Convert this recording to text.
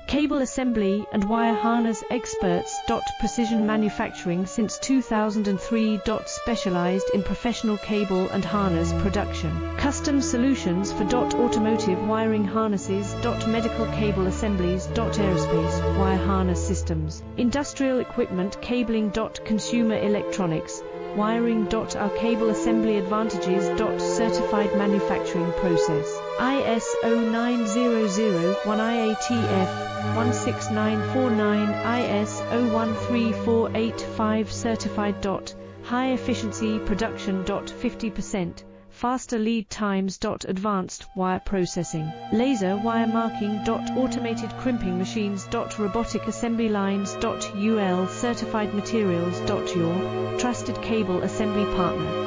Cable assembly and wire harness experts. Precision manufacturing since 2003. Specialized in professional cable and harness production. Custom solutions for automotive wiring harnesses. Medical cable assemblies. Aerospace wire harness systems. Industrial equipment cabling. Consumer electronics wiring. Our cable assembly advantages. Certified manufacturing process. ISO 9001 IATF 16949 ISO 13485 certified. High efficiency production. 50% faster lead times. Advanced wire processing, laser wire marking. Automated crimping machines. Robotic assembly lines. UL certified materials. Your trusted cable assembly partner.